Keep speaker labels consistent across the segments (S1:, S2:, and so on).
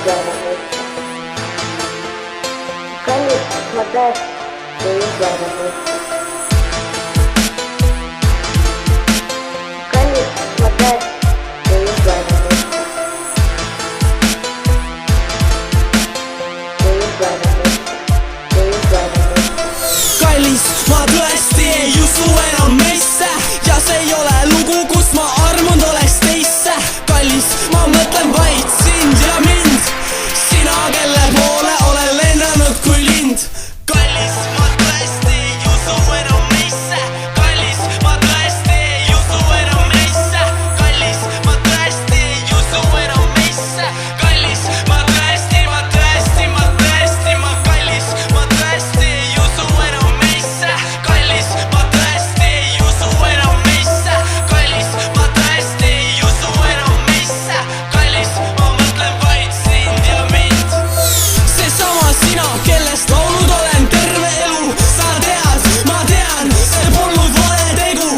S1: usu enam meisse. Kallis, ma tõesti ei usu enam meisse. Kallis, ma tõesti ei usu enam meisse. Ei usu enam meisse. Ei usu enam meisse.
S2: Kallis, ma tõesti ei usu enam meisse ja see ei ole lugu, kus ma armunud oleks teisse. Kallis, ma mõtlen vaid sind ja mind, sina, kelle poole olen lennanud kui lind. Kallis, ma tõesti ei usu enam meisse. Kallis, ma tõesti ei usu enam meisse. Kallis, ma tõesti ei usu enam meisse. Kallis, ma tõesti, kallis, ma tõesti ei usu enam meisse. Kallis, ma tõesti ei usu enam meisse. Kallis, ma tõesti ei usu enam meisse. Kallis, ma mõtlen vaid sind ja mind. Seesama sina, kellest laulnud olen terve elu. Sa tead, ma tean, see polnud vale tegu.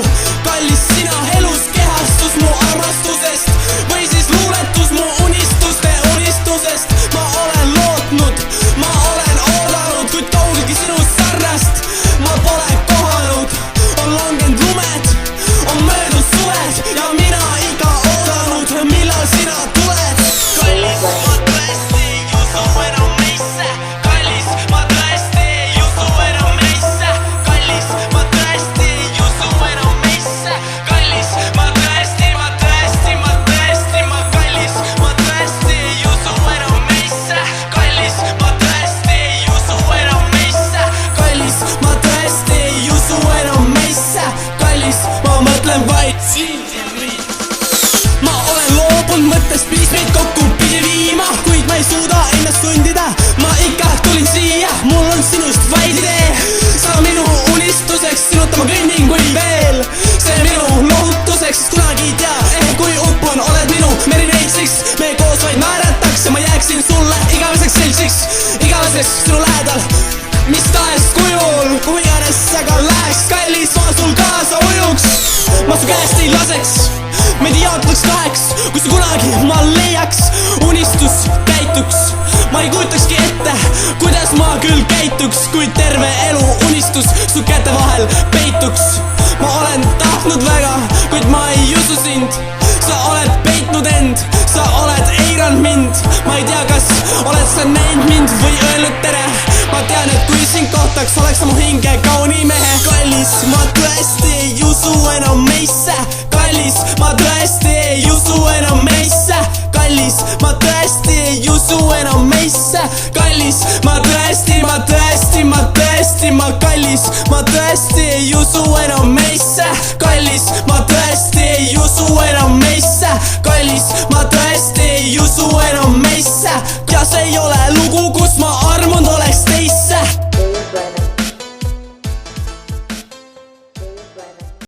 S2: Kallis, sina elus kehastus mu armastusest või siis luuletus mu unistuste unistusest. Ma olen lootnud, ma olen oodanud, kuid kaugelgi sinust sarnast ma pole kohanud. On langenud lumed, on möödunud suved ja mina ikka oodanud, millal sina tuled. Kallis, ma tõesti ei usu enam meisse. Kallis, ma tõesti ei usu enam meisse. Kallis, ma tõesti ei usu enam meisse. Kallis, ma tõesti, kallis, ma tõesti ei usu enam meisse. Kallis, ma tõesti ei usu enam meisse. Kallis, ma tõesti ei usu enam meisse. Kallis, ma mõtlen vaid sind ja mind. Ma olen loobunud mõttest piismeid kokku pidi viima, kuid ma ei suuda ennast sundida. Ma ikka tulin siia, mul on sinust vaid idee. Sa minu unistuseks, sinuta ma kõnnin kui veel. See minu lohutuseks, sest kunagi ei tea, kui uppun, oled minu merireitsiks. Me koos vaid naerataks ja ma jääksin sulle igaveseks seltsiks. Igaveseks sinu lähedal, mis tahes kujul, kui iganes sa ka läheks. Kallis, ma sul kaasa ujuks, ma su käest ei laseks. Meid ei jaotaks kaheks, kui sa kunagi ma leiaks. Unistus käituks, ma ei kujutakski ette, kuidas ma küll käituks, kui terve elu unistus su käte vahel peituks. Ma olen tahtnud väga, kuid ma ei usu sind. Sa oled peitnud end, sa oled eiranud mind. Ma ei tea, kas oled sa näinud mind või öelnud tere. Ma tean, et kui sind kohtaks, oleks sa mu hinge kauni mehe. Kallis, ma tõesti ei usu enam meisse. Kallis, ma tõesti ei usu enam meisse. Kallis, ma tõesti ei usu enam meisse. Kallis, ma tõesti, kallis, ma tõesti ei usu enam meisse. Kallis, ma tõesti ei usu enam meisse. Kallis,